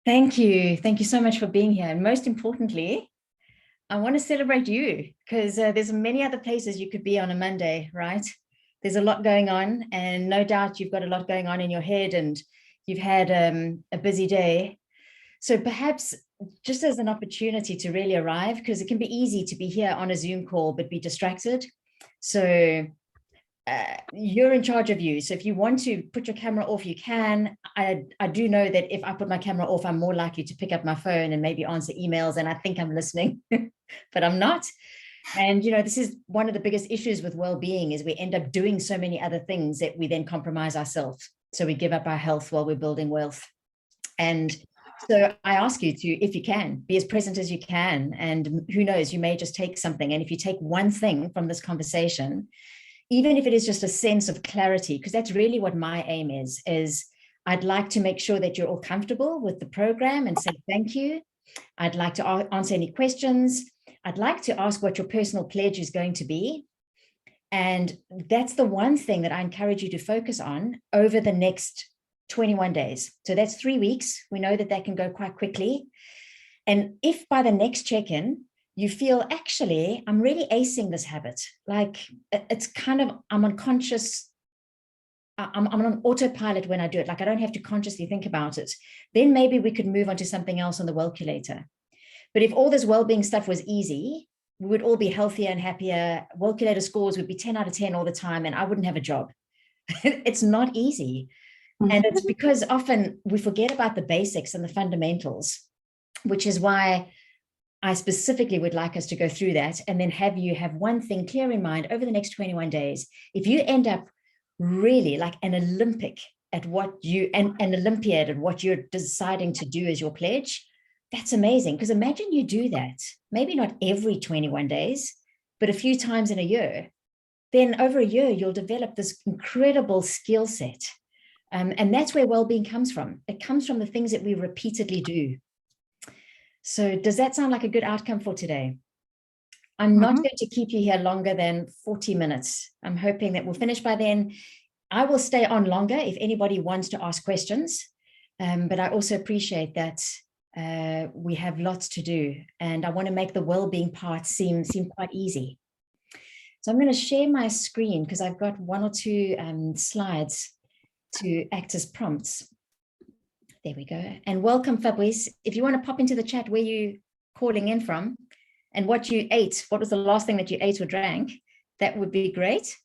Thank you. Thank you so much for being here. And most importantly, I want to celebrate you because there's many other places you could be on a Monday, right? There's a lot going on, and no doubt you've got a lot going on in your head and you've had a busy day. So perhaps just as an opportunity to really arrive, because it can be easy to be here on a Zoom call, but be distracted. So you're in charge of you. So if you want to put your camera off, you can. I do know that if I put my camera off, I'm more likely to pick up my phone and maybe answer emails, and I think I'm listening, but I'm not. And, this is one of the biggest issues with well-being is we end up doing so many other things that we then compromise ourselves. So we give up our health while we're building wealth. And so I ask you to, if you can, be as present as you can. And who knows, you may just take something. And if you take one thing from this conversation, even if it is just a sense of clarity, because that's really what my aim is I'd like to make sure that you're all comfortable with the program and say thank you. I'd like to answer any questions. I'd like to ask what your personal pledge is going to be. And that's the one thing that I encourage you to focus on over the next 21 days. So that's 3 weeks. We know that that can go quite quickly. And if by the next check-in, you feel, actually, I'm really acing this habit. Like it's kind of, I'm unconscious. I'm on autopilot when I do it. Like I don't have to consciously think about it. Then maybe we could move on to something else on the Wellculator. But if all this well-being stuff was easy, we would all be healthier and happier. Wellculator scores would be 10 out of 10 all the time, and I wouldn't have a job. It's not easy. And it's because often we forget about the basics and the fundamentals, which is why I specifically would like us to go through that and then have you have one thing clear in mind over the next 21 days. If you end up really like an Olympic at what you, an Olympiad at what you're deciding to do as your pledge, that's amazing. Because imagine you do that, maybe not every 21 days, but a few times in a year. Then over a year, you'll develop this incredible skill set. And that's where well-being comes from. It comes from the things that we repeatedly do. So does that sound like a good outcome for today? I'm not going to keep you here longer than 40 minutes. I'm hoping that we'll finish by then. I will stay on longer if anybody wants to ask questions. But I also appreciate that we have lots to do. And I want to make the well-being part seem quite easy. So I'm going to share my screen because I've got one or two slides to act as prompts. There we go. And welcome, Fabrice. If you want to pop into the chat where you calling in from and what you ate, what was the last thing that you ate or drank, that would be great.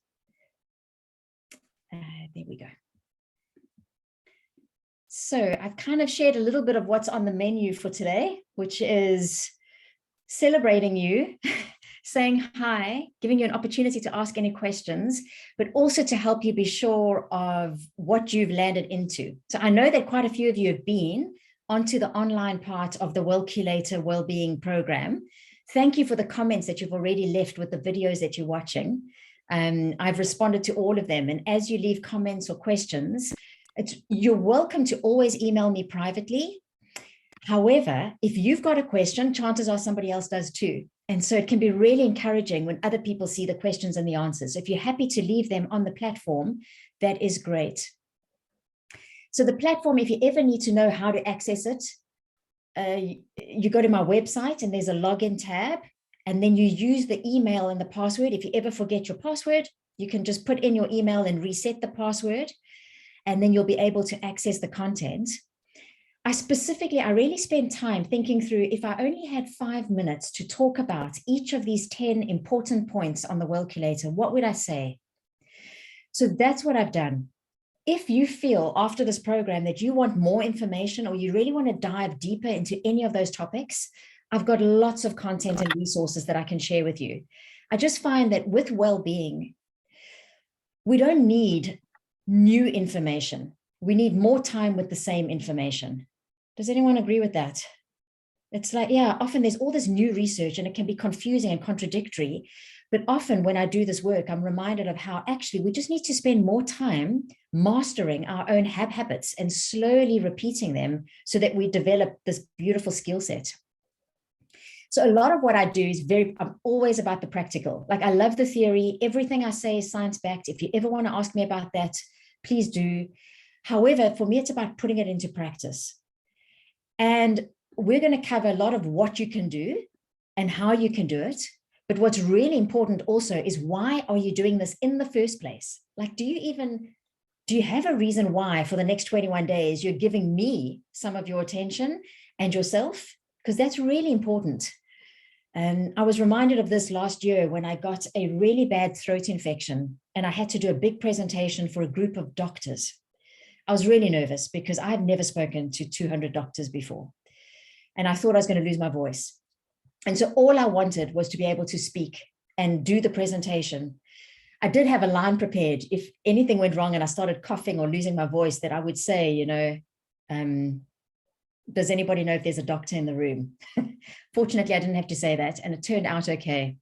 There we go. So I've kind of shared a little bit of what's on the menu for today, which is celebrating you, saying hi, giving you an opportunity to ask any questions, but also to help you be sure of what you've landed into. So I know that quite a few of you have been onto the online part of the Wellculator Wellbeing program. Thank you for the comments that you've already left with the videos that you're watching. I've responded to all of them. And as you leave comments or questions, you're welcome to always email me privately. However, if you've got a question, chances are somebody else does too. And so it can be really encouraging when other people see the questions and the answers. If you're happy to leave them on the platform, that is great. So the platform, if you ever need to know how to access it, you go to my website and there's a login tab, and then you use the email and the password. If you ever forget your password, you can just put in your email and reset the password, and then you'll be able to access the content. I really spent time thinking through, if I only had 5 minutes to talk about each of these 10 important points on the Wellculator, what would I say? So that's what I've done. If you feel after this program that you want more information or you really want to dive deeper into any of those topics, I've got lots of content and resources that I can share with you. I just find that with well-being, we don't need new information. We need more time with the same information. Does anyone agree with that? It's like, yeah, often there's all this new research and it can be confusing and contradictory. But often when I do this work, I'm reminded of how actually we just need to spend more time mastering our own habits and slowly repeating them so that we develop this beautiful skill set. So a lot of what I do is I'm always about the practical. Like I love the theory. Everything I say is science-backed. If you ever want to ask me about that, please do. However, for me, it's about putting it into practice. And we're going to cover a lot of what you can do and how you can do it. But what's really important also is, why are you doing this in the first place? Like, do you have a reason why for the next 21 days you're giving me some of your attention and yourself? Because that's really important. And I was reminded of this last year when I got a really bad throat infection and I had to do a big presentation for a group of doctors. I was really nervous because I had never spoken to 200 doctors before. And I thought I was going to lose my voice. And so all I wanted was to be able to speak and do the presentation. I did have a line prepared if anything went wrong and I started coughing or losing my voice, that I would say, does anybody know if there's a doctor in the room? Fortunately, I didn't have to say that, and it turned out okay.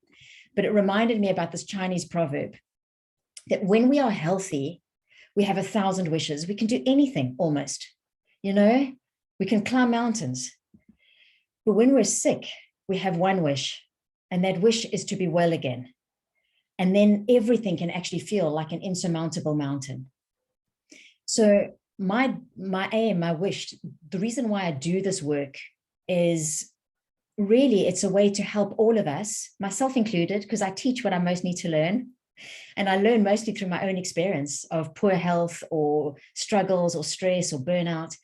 But it reminded me about this Chinese proverb that when we are healthy, we have 1,000 wishes. We can do anything almost, we can climb mountains. But when we're sick, we have one wish, and that wish is to be well again. And then everything can actually feel like an insurmountable mountain. So my aim, my wish, the reason why I do this work is really, it's a way to help all of us, myself included, because I teach what I most need to learn. And I learn mostly through my own experience of poor health or struggles or stress or burnout.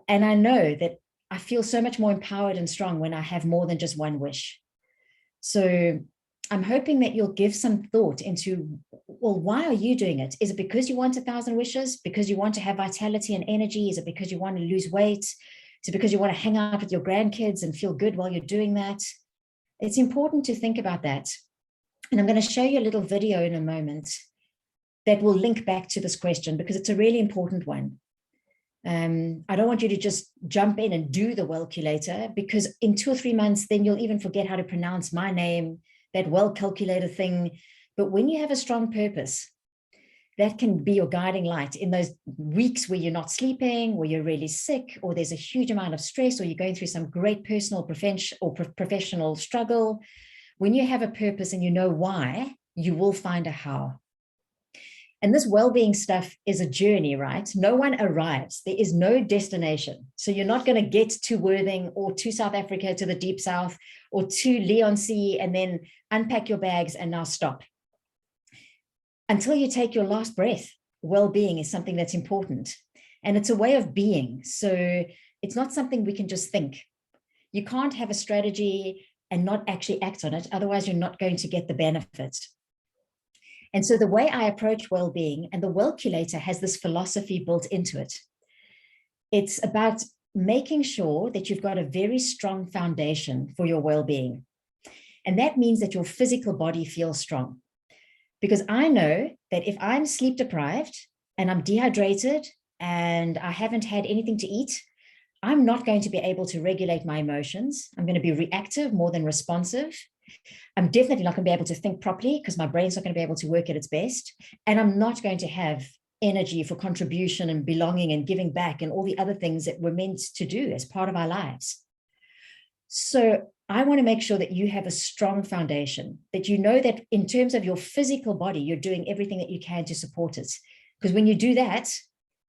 And I know that I feel so much more empowered and strong when I have more than just one wish. So I'm hoping that you'll give some thought into, well, why are you doing it? Is it because you want 1,000 wishes? Because you want to have vitality and energy? Is it because you want to lose weight? Is it because you want to hang out with your grandkids and feel good while you're doing that? It's important to think about that. And I'm going to show you a little video in a moment that will link back to this question, because it's a really important one. I don't want you to just jump in and do the Wellculator, because in 2 or 3 months, then you'll even forget how to pronounce my name, that Wellculator thing. But when you have a strong purpose, that can be your guiding light in those weeks where you're not sleeping, where you're really sick, or there's a huge amount of stress, or you're going through some great personal or professional struggle. When you have a purpose and you know why, you will find a how. And this well-being stuff is a journey, right? No one arrives. There is no destination. So you're not going to get to Worthing or to South Africa, to the deep south, or to Leon Sea and then unpack your bags and now stop. Until you take your last breath, well-being is something that's important. And it's a way of being. So it's not something we can just think. You can't have a strategy and not actually act on it. Otherwise, you're not going to get the benefits. And so the way I approach well-being, and the Wellculator has this philosophy built into it. It's about making sure that you've got a very strong foundation for your well-being. And that means that your physical body feels strong. Because I know that if I'm sleep deprived and I'm dehydrated and I haven't had anything to eat, I'm not going to be able to regulate my emotions. I'm going to be reactive more than responsive. I'm definitely not going to be able to think properly because my brain's not going to be able to work at its best. And I'm not going to have energy for contribution and belonging and giving back and all the other things that we're meant to do as part of our lives. So I want to make sure that you have a strong foundation, that you know that in terms of your physical body, you're doing everything that you can to support it. Because when you do that,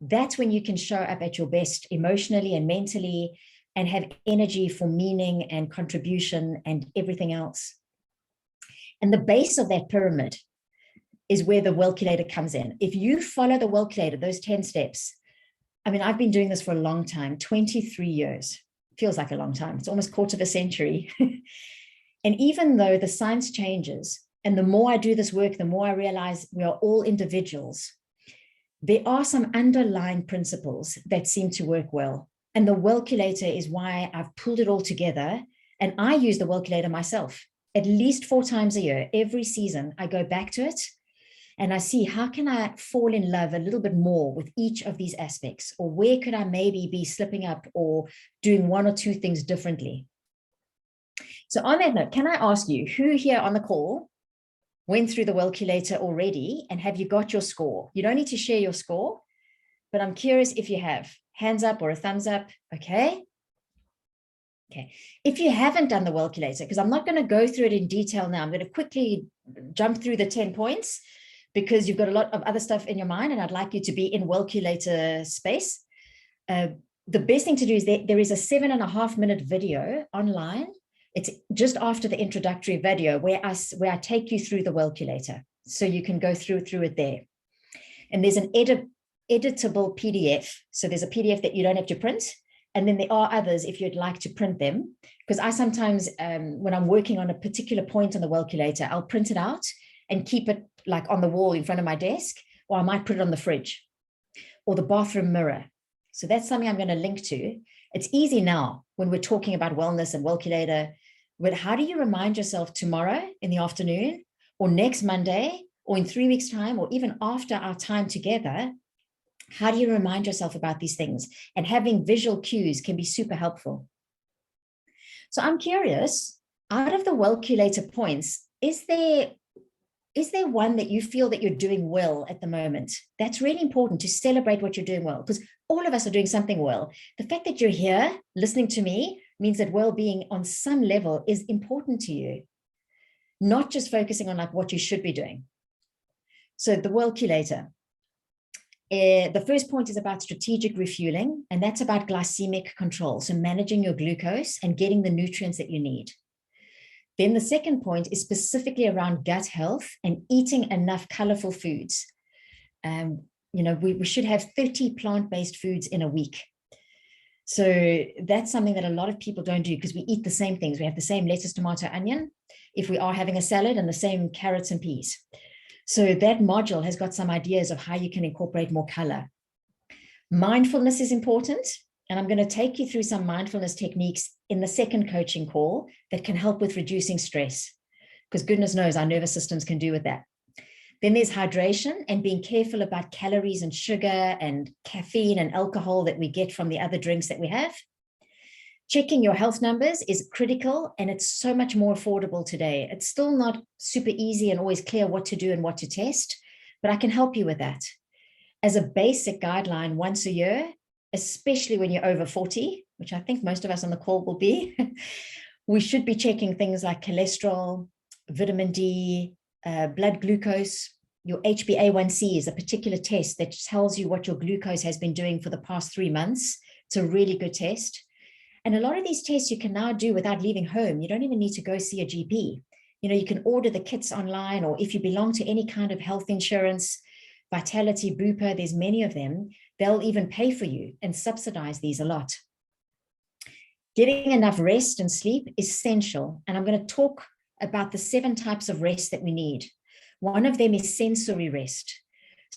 that's when you can show up at your best emotionally and mentally and have energy for meaning and contribution and everything else. And the base of that pyramid is where the Wellculator comes in. If you follow the Wellculator, those 10 steps, I mean, I've been doing this for a long time, 23 years. Feels like a long time. It's almost 1/4 century. And even though the science changes, and the more I do this work, the more I realize we are all individuals, there are some underlying principles that seem to work well. And the Wellculator is why I've pulled it all together. And I use the Wellculator myself at least 4 times a year. Every season, I go back to it and I see how can I fall in love a little bit more with each of these aspects, or where could I maybe be slipping up or doing 1 or 2 things differently. So on that note, can I ask you, who here on the call went through the Wellculator already, and have you got your score? You don't need to share your score, but I'm curious if you have. Hands up or a thumbs up. Okay. Okay. If you haven't done the Wellculator, because I'm not going to go through it in detail now, I'm going to quickly jump through the 10 points because you've got a lot of other stuff in your mind and I'd like you to be in Wellculator space. the best thing to do is there is a 7.5-minute video online. It's just after the introductory video where I take you through the Wellculator. So you can go through it there. And there's an editable PDF. So there's a PDF that you don't have to print. And then there are others if you'd like to print them. Because I sometimes, when I'm working on a particular point on the Wellculator, I'll print it out and keep it like on the wall in front of my desk, or I might put it on the fridge or the bathroom mirror. So that's something I'm going to link to. It's easy now when we're talking about wellness and Wellculator, but how do you remind yourself tomorrow in the afternoon or next Monday or in 3 weeks' time or even after our time together? How do you remind yourself about these things? And having visual cues can be super helpful. So I'm curious, out of the Wellculator points, is there one that you feel that you're doing well at the moment? That's really important to celebrate what you're doing well, because all of us are doing something well. The fact that you're here listening to me means that well-being on some level is important to you, not just focusing on like what you should be doing. So the Wellculator, the first point is about strategic refueling, and that's about glycemic control. So managing your glucose and getting the nutrients that you need. Then the second point is specifically around gut health and eating enough colorful foods. We should have 30 plant-based foods in a week. So that's something that a lot of people don't do because we eat the same things. We have the same lettuce, tomato, onion, if we are having a salad, and the same carrots and peas. So that module has got some ideas of how you can incorporate more color. Mindfulness is important. And I'm going to take you through some mindfulness techniques in the second coaching call that can help with reducing stress, because goodness knows our nervous systems can do with that. Then there's hydration and being careful about calories and sugar and caffeine and alcohol that we get from the other drinks that we have. Checking your health numbers is critical, and it's so much more affordable today. It's still not super easy and always clear what to do and what to test, but I can help you with that. As a basic guideline, once a year, especially when you're over 40, which I think most of us on the call will be, we should be checking things like cholesterol, vitamin D, blood glucose. Your HbA1c is a particular test that tells you what your glucose has been doing for the past 3 months. It's a really good test. And a lot of these tests you can now do without leaving home. You don't even need to go see a GP. You can order the kits online, or if you belong to any kind of health insurance, Vitality, Bupa, there's many of them. They'll even pay for you and subsidize these a lot. Getting enough rest and sleep is essential. And I'm going to talk about the 7 types of rest that we need. One of them is sensory rest.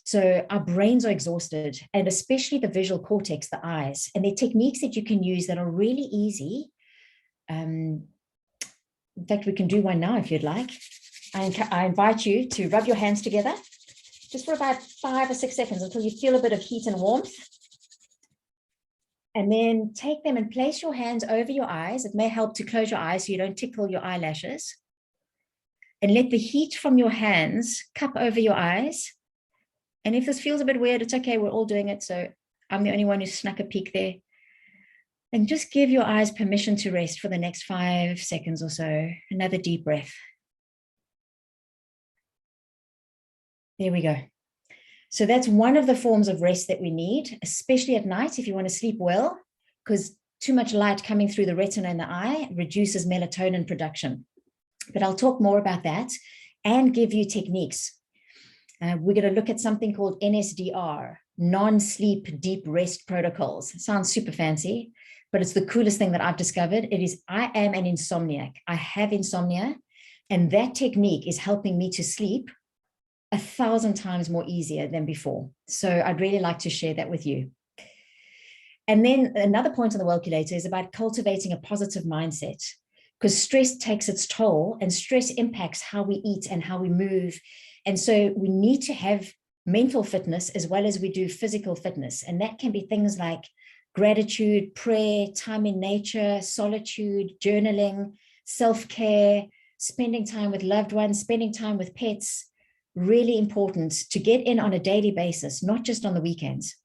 So our brains are exhausted, and especially the visual cortex, the eyes. And there are techniques that you can use that are really easy. In fact, we can do one now if you'd like. I invite you to rub your hands together just for about 5 or 6 seconds until you feel a bit of heat and warmth. And then take them and place your hands over your eyes. It may help to close your eyes so you don't tickle your eyelashes. And let the heat from your hands cup over your eyes. And if this feels a bit weird, it's okay. We're all doing it. So I'm the only one who snuck a peek there. And just give your eyes permission to rest for the next 5 seconds or so. Another deep breath. There we go. So that's one of the forms of rest that we need, especially at night if you want to sleep well, because too much light coming through the retina in the eye reduces melatonin production. But I'll talk more about that and give you techniques. We're going to look at something called NSDR, non-sleep deep rest protocols. It sounds super fancy, but it's the coolest thing that I've discovered. I am an insomniac. I have insomnia, and that technique is helping me to sleep 1,000 times more easier than before. So I'd really like to share that with you. And then another point on the Wellculator is about cultivating a positive mindset, because stress takes its toll, and stress impacts how we eat and how we move. And so we need to have mental fitness as well as we do physical fitness. And that can be things like gratitude, prayer, time in nature, solitude, journaling, self-care, spending time with loved ones, spending time with pets. Really important to get in on a daily basis, not just on the weekends.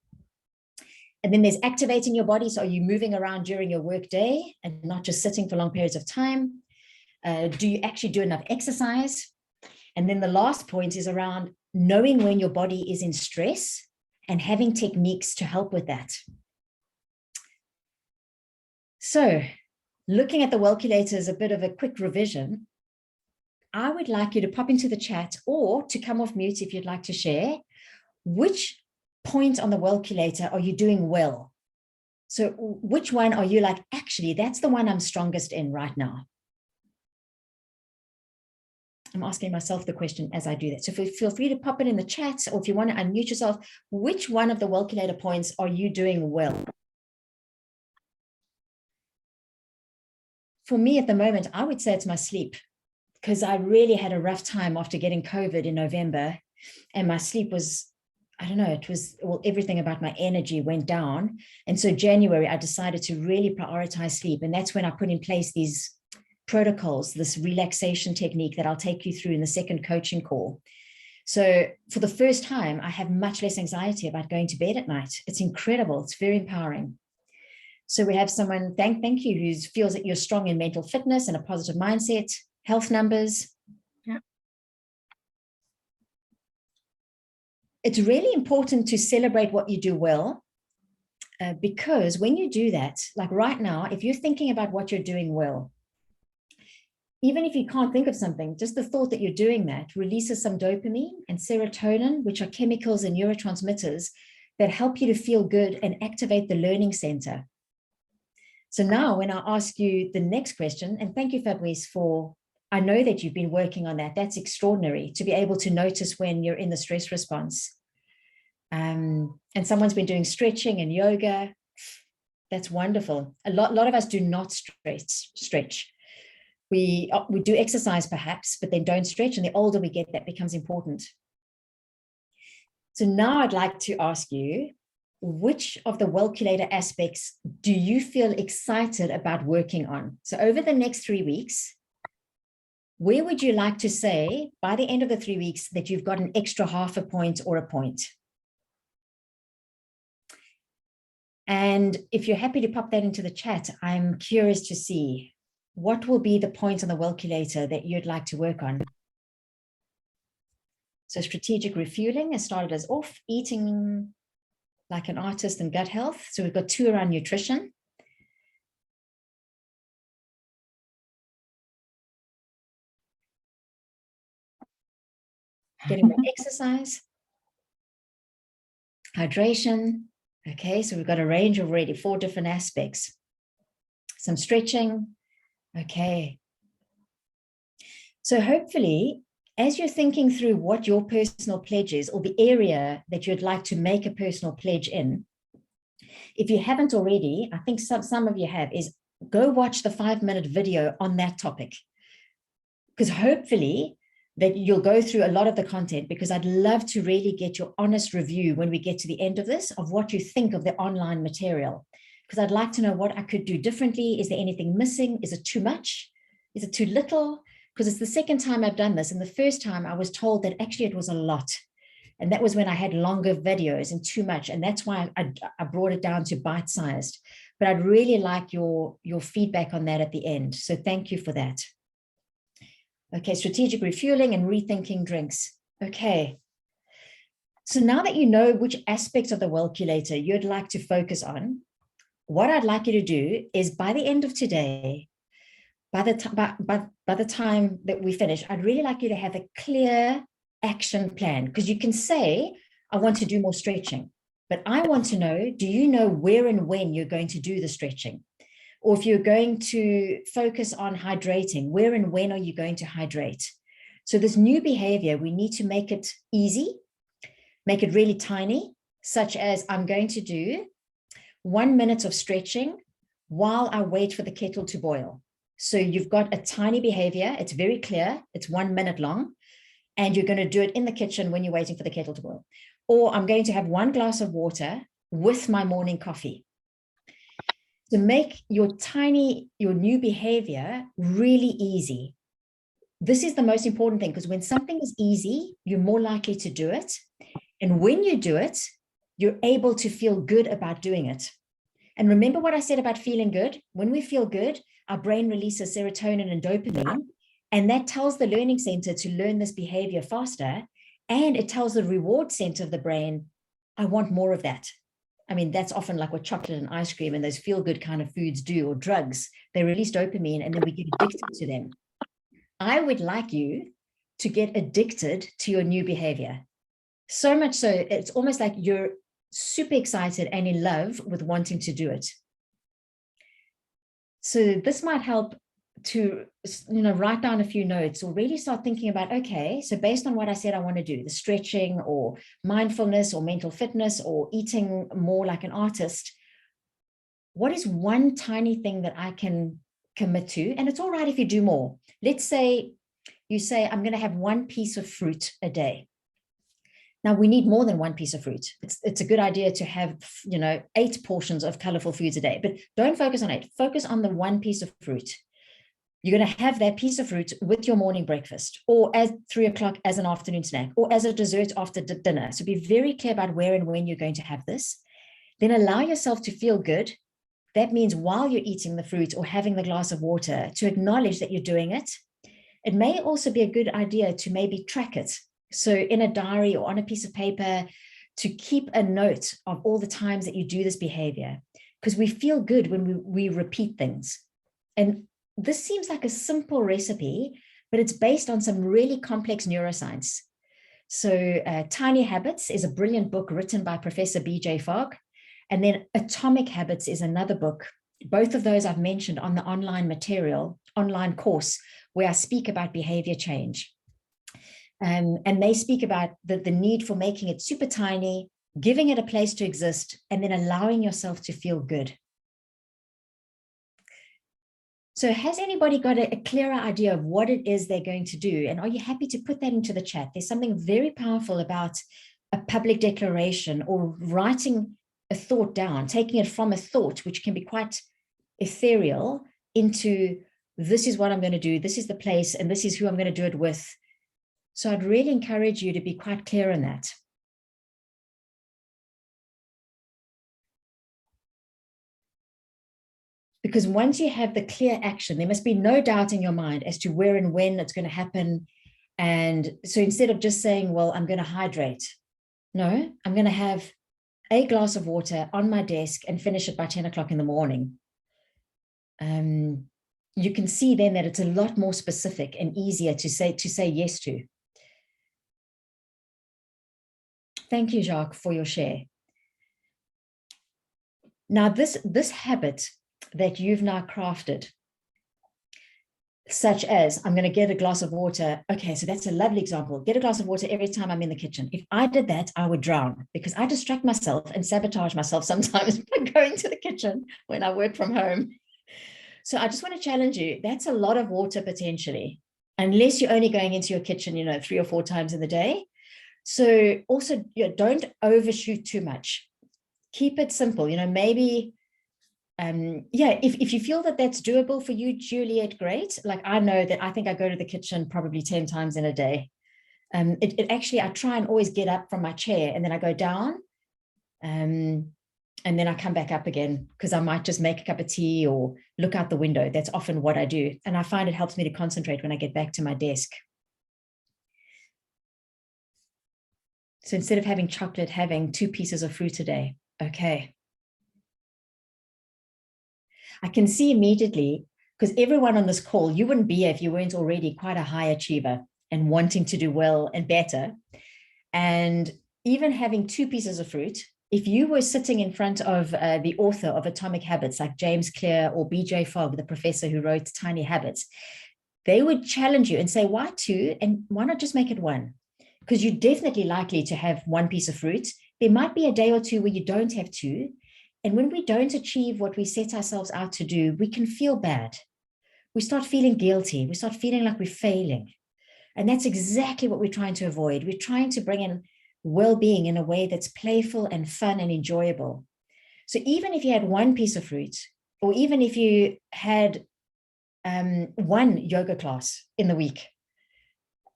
And then there's activating your body. So are you moving around during your work day and not just sitting for long periods of time? Do you actually do enough exercise? And then the last point is around knowing when your body is in stress and having techniques to help with that. So looking at the Wellculator as a bit of a quick revision, I would like you to pop into the chat or to come off mute if you'd like to share which point on the Wellculator are you doing well. So which one are you like, actually, that's the one I'm strongest in right now? I'm asking myself the question as I do that. So feel free to pop it in the chat, or if you want to unmute yourself, which one of the Wellculator points are you doing well? For me at the moment, I would say it's my sleep, because I really had a rough time after getting COVID in November, and my sleep was, I don't know, it was, well, everything about my energy went down. And so January, I decided to really prioritize sleep. And that's when I put in place these protocols, this relaxation technique that I'll take you through in the second coaching call. So for the first time, I have much less anxiety about going to bed at night. It's incredible. It's very empowering. So we have someone, thank you, who feels that you're strong in mental fitness and a positive mindset, health numbers. Yeah. It's really important to celebrate what you do well, because when you do that, like right now, if you're thinking about what you're doing well, even if you can't think of something, just the thought that you're doing that releases some dopamine and serotonin, which are chemicals and neurotransmitters that help you to feel good and activate the learning center. So now when I ask you the next question, and thank you, Fabrice, for, I know that you've been working on that. That's extraordinary to be able to notice when you're in the stress response. And someone's been doing stretching and yoga. That's wonderful. A lot of us do not stretch. We do exercise perhaps, but then don't stretch. And the older we get, that becomes important. So now I'd like to ask you, which of the Wellculator aspects do you feel excited about working on? So over the next 3 weeks, where would you like to say by the end of the 3 weeks that you've got an extra half a point or a point? And if you're happy to pop that into the chat, I'm curious to see what will be the point on the Wellculator that you'd like to work on. So strategic refueling has started us off, eating like an artist, and gut health. So we've got 2 around nutrition. Getting more exercise. Hydration. Okay, so we've got a range already, 4 different aspects. Some stretching. Okay. So hopefully, as you're thinking through what your personal pledge is, or the area that you'd like to make a personal pledge in, if you haven't already, I think some of you have, is go watch the 5-minute video on that topic. Because hopefully that you'll go through a lot of the content, because I'd love to really get your honest review when we get to the end of this of what you think of the online material. Because I'd like to know what I could do differently. Is there anything missing? Is it too much? Is it too little? Because it's the second time I've done this. And the first time I was told that actually it was a lot. And that was when I had longer videos and too much. And that's why I brought it down to bite-sized. But I'd really like your feedback on that at the end. So thank you for that. Okay, strategic refueling and rethinking drinks. Okay. So now that you know which aspects of the Wellculator you'd like to focus on, what I'd like you to do is by the end of today, by the time that we finish, I'd really like you to have a clear action plan, because you can say, I want to do more stretching, but I want to know, do you know where and when you're going to do the stretching? Or if you're going to focus on hydrating, where and when are you going to hydrate? So this new behavior, we need to make it easy, make it really tiny, such as I'm going to do 1 minute of stretching while I wait for the kettle to boil. So you've got a tiny behavior. It's very clear. It's 1 minute long. And you're going to do it in the kitchen when you're waiting for the kettle to boil. Or I'm going to have 1 glass of water with my morning coffee. To make your new behavior really easy. This is the most important thing, because when something is easy, you're more likely to do it. And when you do it, you're able to feel good about doing it. And remember what I said about feeling good? When we feel good, our brain releases serotonin and dopamine, and that tells the learning center to learn this behavior faster. And it tells the reward center of the brain, I want more of that. I mean, that's often like what chocolate and ice cream and those feel-good kind of foods do, or drugs. They release dopamine and then we get addicted to them. I would like you to get addicted to your new behavior. So much so, it's almost like you're super excited and in love with wanting to do it. So this might help to, write down a few notes or really start thinking about, okay, so based on what I said I want to do, the stretching or mindfulness or mental fitness or eating more like an artist, what is one tiny thing that I can commit to? And it's all right if you do more. Let's say you say, I'm going to have one piece of fruit a day. Now, we need more than one piece of fruit. It's a good idea to have, 8 portions of colorful foods a day, but don't focus on 8. Focus on the one piece of fruit. You're going to have that piece of fruit with your morning breakfast, or at 3 o'clock as an afternoon snack, or as a dessert after dinner. So be very clear about where and when you're going to have this. Then allow yourself to feel good. That means while you're eating the fruit or having the glass of water, to acknowledge that you're doing it. It may also be a good idea to maybe track it. So in a diary or on a piece of paper, to keep a note of all the times that you do this behavior, because we feel good when we repeat things. And this seems like a simple recipe, but it's based on some really complex neuroscience. So Tiny Habits is a brilliant book written by Professor B.J. Fogg. And then Atomic Habits is another book. Both of those I've mentioned on the online course, where I speak about behavior change. And they speak about the need for making it super tiny, giving it a place to exist, and then allowing yourself to feel good. So has anybody got a clearer idea of what it is they're going to do? And are you happy to put that into the chat? There's something very powerful about a public declaration or writing a thought down, taking it from a thought, which can be quite ethereal, into this is what I'm going to do, this is the place, and this is who I'm going to do it with. So I'd really encourage you to be quite clear on that. Because once you have the clear action, there must be no doubt in your mind as to where and when it's going to happen. And so instead of just saying, well, I'm going to hydrate, no, I'm going to have a glass of water on my desk and finish it by 10 o'clock in the morning. You can see then that it's a lot more specific and easier to say yes to. Thank you, Jacques, for your share. Now, this habit that you've now crafted, such as, I'm going to get a glass of water. Okay, so that's a lovely example. Get a glass of water every time I'm in the kitchen. If I did that, I would drown, because I distract myself and sabotage myself sometimes by going to the kitchen when I work from home. So I just want to challenge you. That's a lot of water potentially, unless you're only going into your kitchen, 3 or 4 times in the day. So also, don't overshoot too much. Keep it simple. Maybe, if you feel that that's doable for you, Juliet, great. Like, I know that I think I go to the kitchen probably 10 times in a day. It actually, I try and always get up from my chair and then I go down, and then I come back up again, because I might just make a cup of tea or look out the window. That's often what I do. And I find it helps me to concentrate when I get back to my desk. So instead of having chocolate, having 2 pieces of fruit a day. Okay. I can see immediately, because everyone on this call, you wouldn't be here if you weren't already quite a high achiever and wanting to do well and better. And even having 2 pieces of fruit, if you were sitting in front of the author of Atomic Habits, like James Clear or B.J. Fogg, the professor who wrote Tiny Habits, they would challenge you and say, why 2? And why not just make it 1? Because you're definitely likely to have 1 piece of fruit. There might be a day or 2 where you don't have 2. And when we don't achieve what we set ourselves out to do, we can feel bad. We start feeling guilty. We start feeling like we're failing. And that's exactly what we're trying to avoid. We're trying to bring in well-being in a way that's playful and fun and enjoyable. So even if you had 1 piece of fruit, or even if you had 1 yoga class in the week,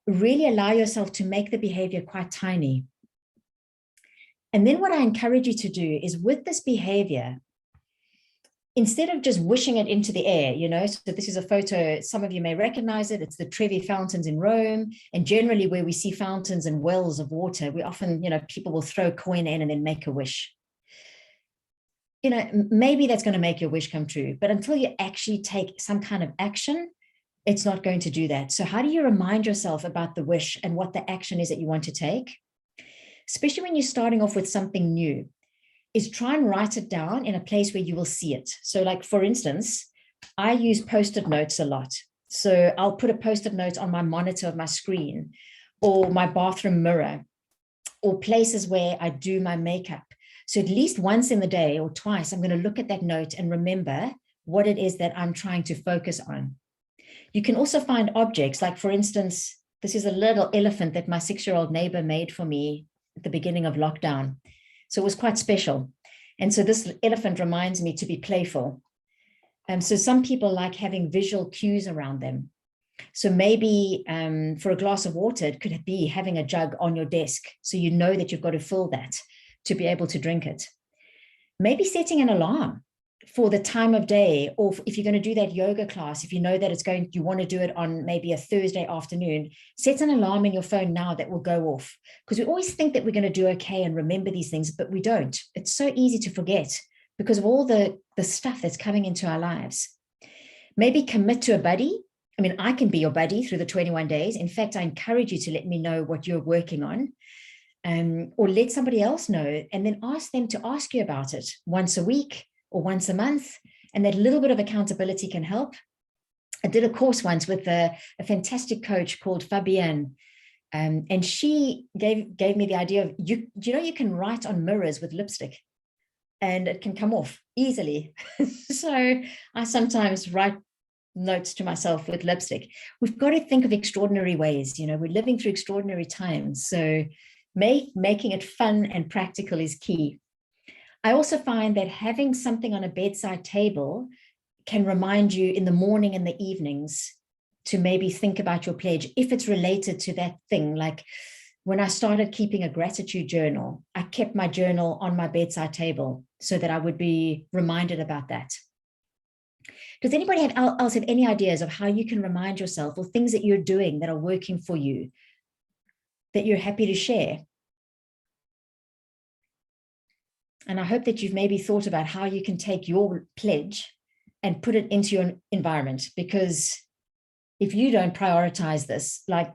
really allow yourself to make the behavior quite tiny. And then what I encourage you to do is, with this behavior, instead of just wishing it into the air, so this is a photo, some of you may recognize it. It's the Trevi fountains in Rome. And generally where we see fountains and wells of water, we often, people will throw a coin in and then make a wish. maybe that's going to make your wish come true. But until you actually take some kind of action, it's not going to do that. So how do you remind yourself about the wish and what the action is that you want to take? Especially when you're starting off with something new, is try and write it down in a place where you will see it. So like, for instance, I use Post-it notes a lot. So I'll put a Post-it note on my monitor of my screen, or my bathroom mirror, or places where I do my makeup. So at least once in the day or twice, I'm going to look at that note and remember what it is that I'm trying to focus on. You can also find objects, like, for instance, this is a little elephant that my 6-year-old neighbor made for me at the beginning of lockdown. So it was quite special. And so this elephant reminds me to be playful. So some people like having visual cues around them. So maybe for a glass of water, it could be having a jug on your desk, so you know that you've got to fill that to be able to drink it. Maybe setting an alarm for the time of day, or if you're going to do that yoga class, if you know that you want to do it on maybe a Thursday afternoon, set an alarm in your phone now that will go off. Because we always think that we're going to do okay and remember these things, but we don't. It's so easy to forget because of all the stuff that's coming into our lives. Maybe commit to a buddy. I mean, I can be your buddy through the 21 days. In fact, I encourage you to let me know what you're working on, or let somebody else know, and then ask them to ask you about it once a week or once a month. And that little bit of accountability can help. I did a course once with a fantastic coach called Fabienne, and she gave me the idea of, you can write on mirrors with lipstick and it can come off easily. So I sometimes write notes to myself with lipstick. We've got to think of extraordinary ways. We're living through extraordinary times. So making it fun and practical is key. I also find that having something on a bedside table can remind you in the morning and the evenings to maybe think about your pledge if it's related to that thing. Like when I started keeping a gratitude journal, I kept my journal on my bedside table so that I would be reminded about that. Does anybody else have any ideas of how you can remind yourself, or things that you're doing that are working for you that you're happy to share? And I hope that you've maybe thought about how you can take your pledge and put it into your environment, because if you don't prioritize this, like,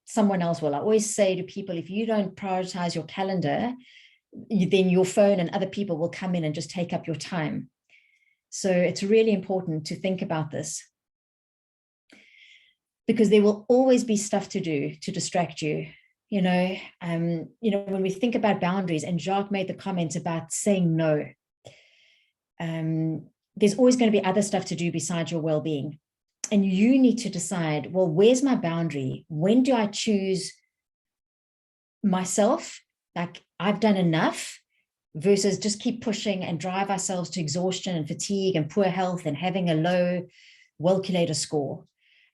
someone else will. I always say to people, if you don't prioritize your calendar, then your phone and other people will come in and just take up your time. So it's really important to think about this, because there will always be stuff to do to distract you. When we think about boundaries, and Jacques made the comment about saying no, there's always going to be other stuff to do besides your well-being. And you need to decide, well, where's my boundary? When do I choose myself? Like, I've done enough, versus just keep pushing and drive ourselves to exhaustion and fatigue and poor health and having a low Wellculator score.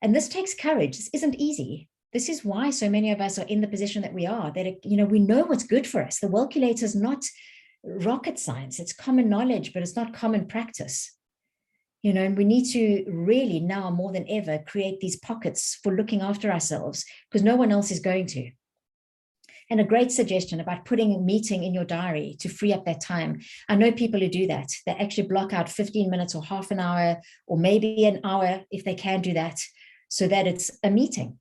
And this takes courage. This isn't easy. This is why so many of us are in the position that we are, that, we know what's good for us. The Wellculator is not rocket science. It's common knowledge, but it's not common practice. And we need to really now more than ever create these pockets for looking after ourselves, because no one else is going to. And a great suggestion about putting a meeting in your diary to free up that time. I know people who do that. They actually block out 15 minutes or half an hour, or maybe an hour if they can do that, so that it's a meeting.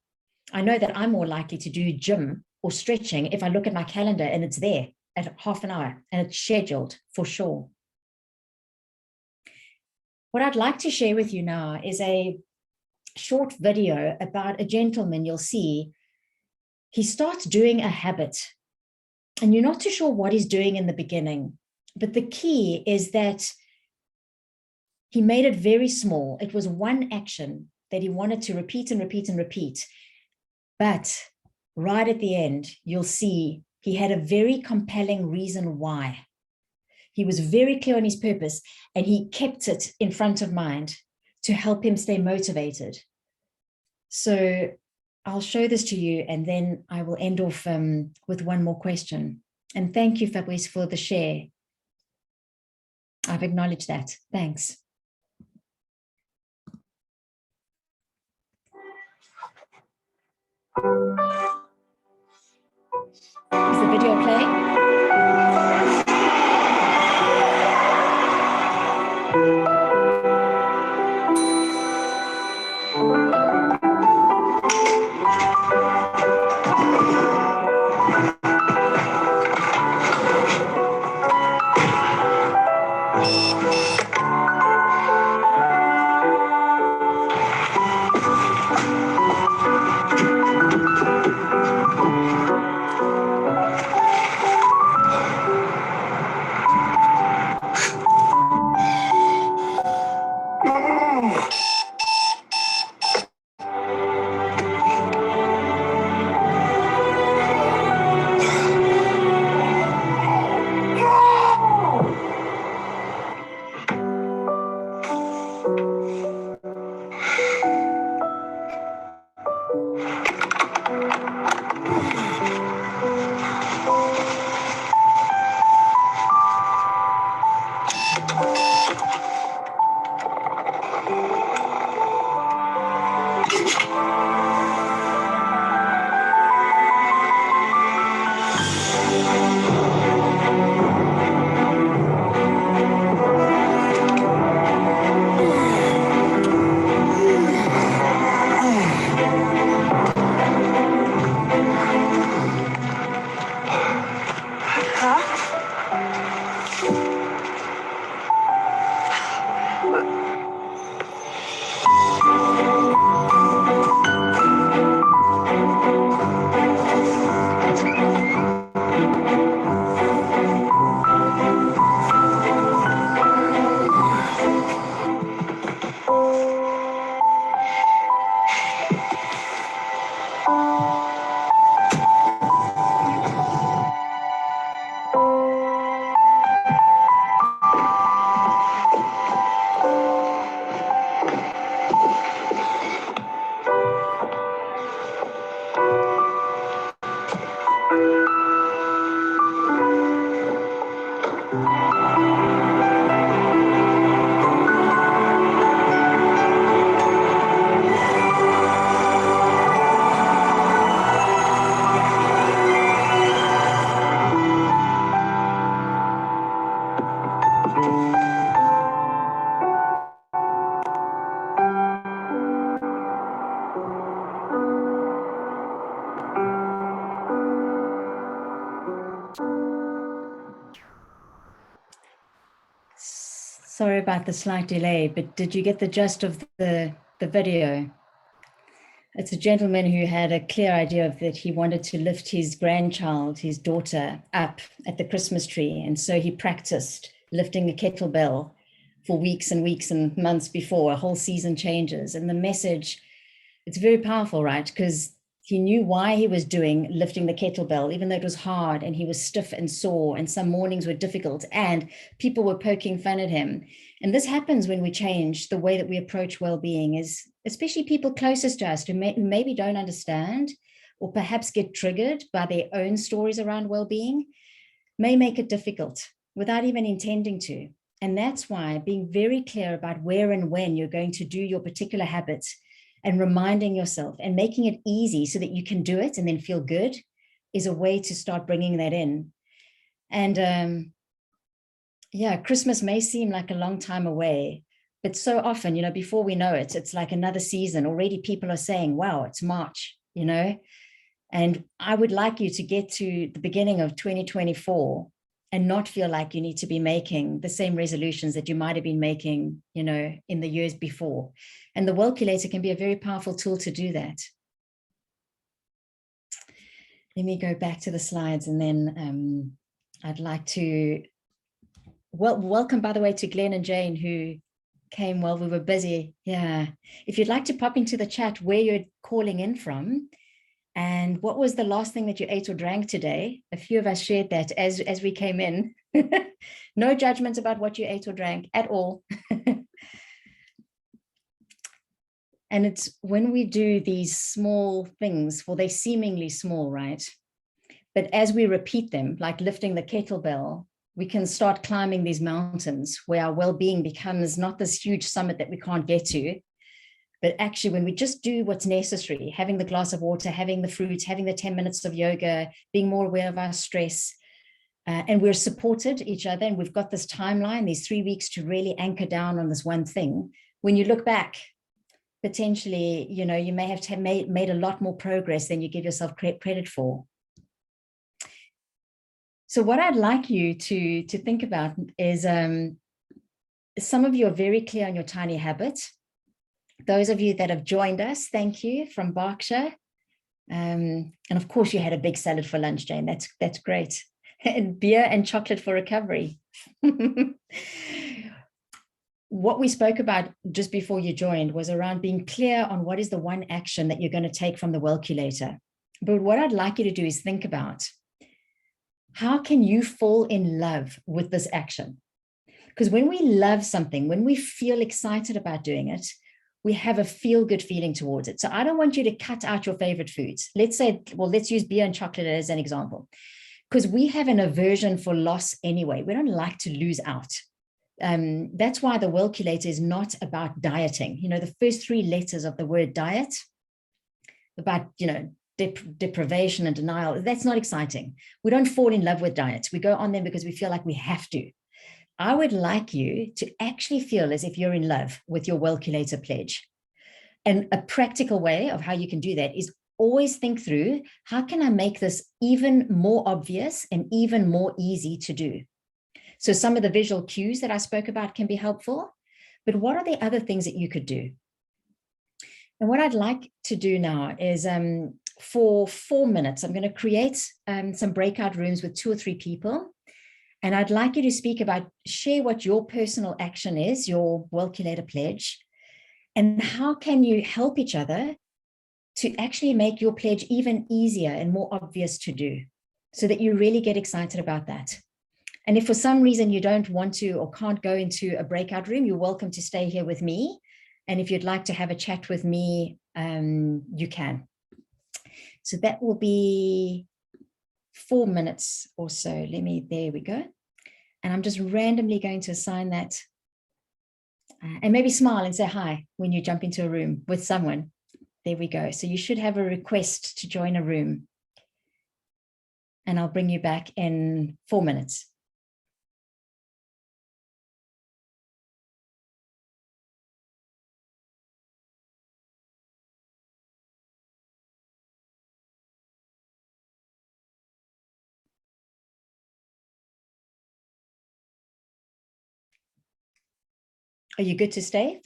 I know that I'm more likely to do gym or stretching if I look at my calendar and it's there at half an hour and it's scheduled for sure. What I'd like to share with you now is a short video about a gentleman. You'll see he starts doing a habit, and you're not too sure what he's doing in the beginning, but the key is that he made it very small. It was one action that he wanted to repeat and repeat and repeat. But right at the end, you'll see he had a very compelling reason why. He was very clear on his purpose, and he kept it in front of mind to help him stay motivated. So I'll show this to you, and then I will end off with one more question. And thank you, Fabrice, for the share. I've acknowledged that. Thanks. Is the video playing? Sorry about the slight delay, but did you get the gist of the video? It's a gentleman who had a clear idea of that he wanted to lift his grandchild, his daughter, up at the Christmas tree. And so he practiced lifting a kettlebell for weeks and weeks and months before a whole season changes. And the message, it's very powerful, right? Because he knew why he was lifting the kettlebell, even though it was hard and he was stiff and sore and some mornings were difficult and people were poking fun at him. And this happens when we change the way that we approach well-being, is especially people closest to us who maybe don't understand or perhaps get triggered by their own stories around well-being, may make it difficult without even intending to. And that's why being very clear about where and when you're going to do your particular habits and reminding yourself and making it easy so that you can do it and then feel good is a way to start bringing that in. And yeah, Christmas may seem like a long time away, but so often, before we know it, it's like another season. Already people are saying, wow, it's March, and I would like you to get to the beginning of 2024 and not feel like you need to be making the same resolutions that you might have been making, in the years before. And the Wellculator can be a very powerful tool to do that. Let me go back to the slides, and then I'd like to welcome, by the way, to Glenn and Jane, who came while we were busy. Yeah. If you'd like to pop into the chat where you're calling in from, and what was the last thing that you ate or drank today? A few of us shared that as we came in. No judgment about what you ate or drank at all. And it's when we do these small things, well, they're seemingly small, right? But as we repeat them, like lifting the kettlebell, we can start climbing these mountains where our well-being becomes not this huge summit that we can't get to, but actually when we just do what's necessary, having the glass of water, having the fruits, having the 10 minutes of yoga, being more aware of our stress, and we're supported each other, and we've got this timeline, these 3 weeks to really anchor down on this one thing. When you look back, potentially, you know, you may have made a lot more progress than you give yourself credit for. So what I'd like you to think about is, some of you are very clear on your tiny habit. Those of you that have joined us, thank you, from Berkshire. And of course you had a big salad for lunch, Jane. That's great. And beer and chocolate for recovery. What we spoke about just before you joined was around being clear on what is the one action that you're going to take from the Wellculator. But what I'd like you to do is think about, how can you fall in love with this action? Because when we love something, when we feel excited about doing it, we have a feel-good feeling towards it. So I don't want you to cut out your favorite foods. Let's say, well, let's use beer and chocolate as an example, because we have an aversion for loss anyway. We don't like to lose out. That's why the Wellculator is not about dieting. You know, the first 3 letters of the word diet, about, you know, deprivation and denial, that's not exciting. We don't fall in love with diets. We go on them because we feel like we have to. I would like you to actually feel as if you're in love with your Wellculator pledge. And a practical way of how you can do that is always think through, how can I make this even more obvious and even more easy to do? So some of the visual cues that I spoke about can be helpful, but what are the other things that you could do? And what I'd like to do now is, for 4 minutes, I'm going to create some breakout rooms with 2 or 3 people. And I'd like you to speak about, share what your personal action is, your Wellculator pledge, and how can you help each other to actually make your pledge even easier and more obvious to do, so that you really get excited about that. And if for some reason you don't want to or can't go into a breakout room, you're welcome to stay here with me. And if you'd like to have a chat with me, you can. So that will be 4 minutes or so. There we go. And I'm just randomly going to assign that. And maybe smile and say hi when you jump into a room with someone. There we go. So you should have a request to join a room. And I'll bring you back in 4 minutes. Are you good to stay,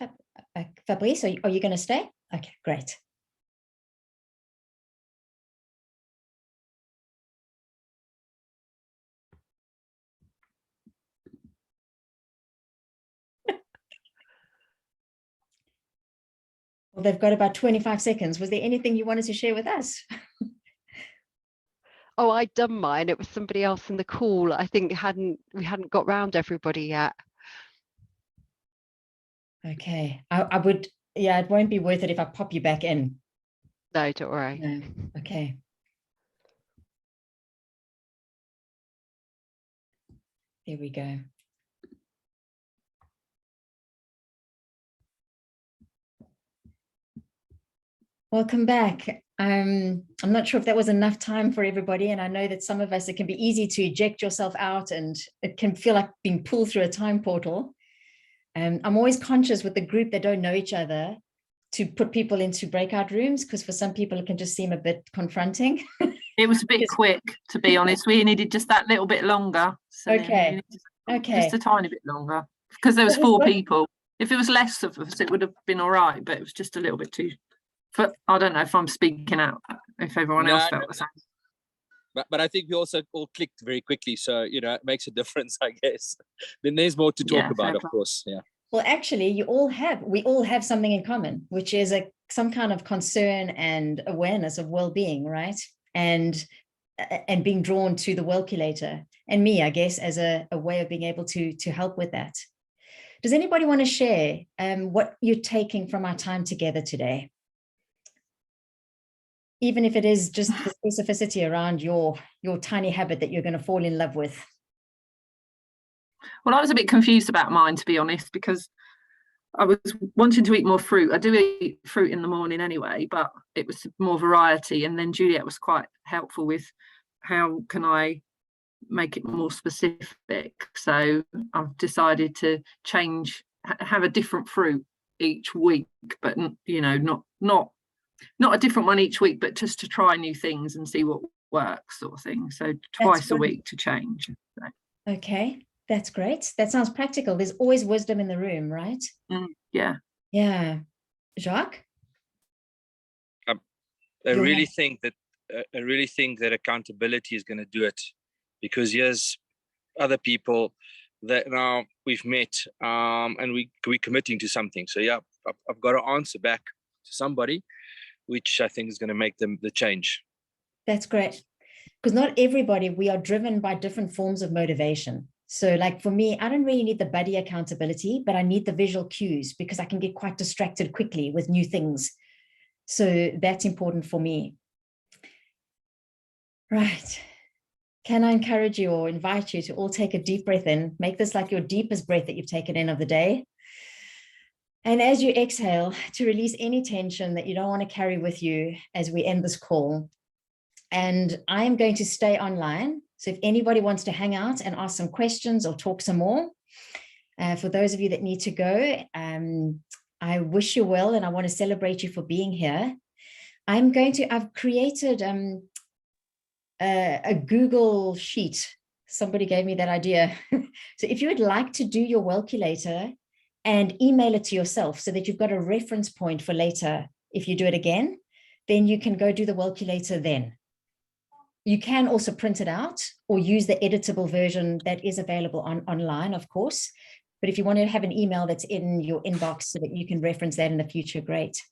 Fabrice? Are you going to stay? Okay, great. Well, they've got about 25 seconds. Was there anything you wanted to share with us? Oh, I'd done mine. It was somebody else in the call. I think we hadn't got round everybody yet. Okay, I would, yeah, it won't be worth it if I pop you back in. No, don't worry. No. Okay. There we go. Welcome back. I'm not sure if that was enough time for everybody. And I know that some of us, it can be easy to eject yourself out and it can feel like being pulled through a time portal. I'm always conscious with the group that don't know each other to put people into breakout rooms, because for some people it can just seem a bit confronting. It was a bit quick, to be honest. We needed just that little bit longer. So okay. Just a tiny bit longer, because there was 4 people. If it was less of us, it would have been all right, but it was just a little bit too. But I don't know if I'm speaking out, if everyone else felt the same. But I think we also all clicked very quickly, so you know, it makes a difference, I guess. Then there's more to talk about, of course. Yeah. Well, actually, we all have something in common, which is some kind of concern and awareness of well-being, right? And being drawn to the Wellculator, and me, I guess, as a way of being able to help with that. Does anybody want to share what you're taking from our time together today? Even if it is just the specificity around your tiny habit that you're going to fall in love with. Well, I was a bit confused about mine, to be honest, because I was wanting to eat more fruit. I do eat fruit in the morning anyway, but it was more variety. And then Juliet was quite helpful with how can I make it more specific. So I've decided to have a different fruit each week, but you know, not a different one each week, but just to try new things and see what works, sort of thing. So twice a week to change. So. Okay, that's great. That sounds practical. There's always wisdom in the room, right? Yeah. Yeah. Jacques? I really think that accountability is going to do it, because here's other people that now we've met, and we're committing to something. So yeah, I've got to answer back to somebody, which I think is going to make them the change. That's great, because not everybody, we are driven by different forms of motivation. So like for me, I don't really need the buddy accountability, but I need the visual cues, because I can get quite distracted quickly with new things. So that's important for me. Right. Can I encourage you or invite you to all take a deep breath in? Make this like your deepest breath that you've taken in of the day. And as you exhale, to release any tension that you don't want to carry with you as we end this call. And I am going to stay online. So if anybody wants to hang out and ask some questions or talk some more, for those of you that need to go, I wish you well, and I want to celebrate you for being here. I've created a Google sheet. Somebody gave me that idea. So if you would like to do your Wellculator and email it to yourself so that you've got a reference point for later, if you do it again, then you can go do the Wellculator then. You can also print it out or use the editable version that is available online, of course. But if you want to have an email that's in your inbox so that you can reference that in the future, great.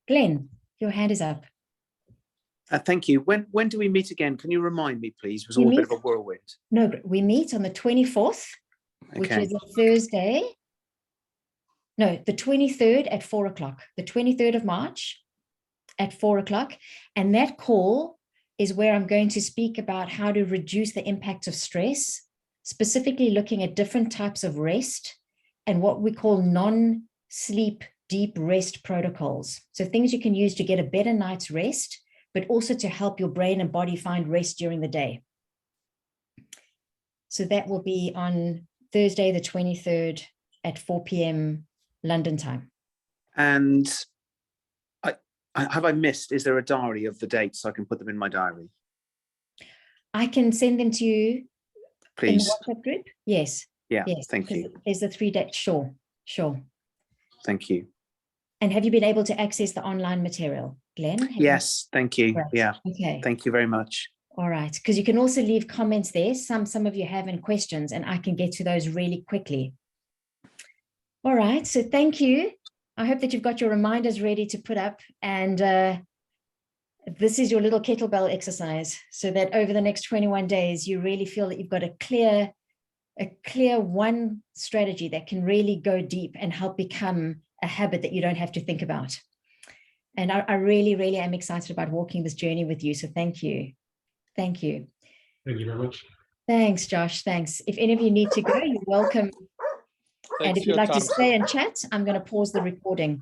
Glenn, your hand is up. Thank you. When do we meet again? Can you remind me, please? It was all a bit of a whirlwind. No, we meet on the 24th, which is a Thursday. No, the 23rd at 4 o'clock, the 23rd of March at 4 o'clock. And that call is where I'm going to speak about how to reduce the impact of stress, specifically looking at different types of rest and what we call non-sleep deep rest protocols. So things you can use to get a better night's rest, but also to help your brain and body find rest during the day. So that will be on Thursday, the 23rd at 4 p.m. London time. And have I missed, is there a diary of the dates so I can put them in my diary? I can send them to you. Please. In the WhatsApp group? Yes. Yeah, yes. Thank you. There's the 3 dates, sure. Thank you. And have you been able to access the online material, Glenn? Yes, thank you. Right. Yeah. Okay. Thank you very much. All right, because you can also leave comments there. Some of you have in questions, and I can get to those really quickly. All right, so thank you. I hope that you've got your reminders ready to put up, and this is your little kettlebell exercise, so that over the next 21 days, you really feel that you've got a clear one strategy that can really go deep and help become a habit that you don't have to think about. And I really, really am excited about walking this journey with you. So thank you. Thank you. Thank you very much. Thanks, Josh. Thanks. If any of you need to go, you're welcome. Thanks and if you'd for your like to time. stay and chat, I'm going to pause the recording.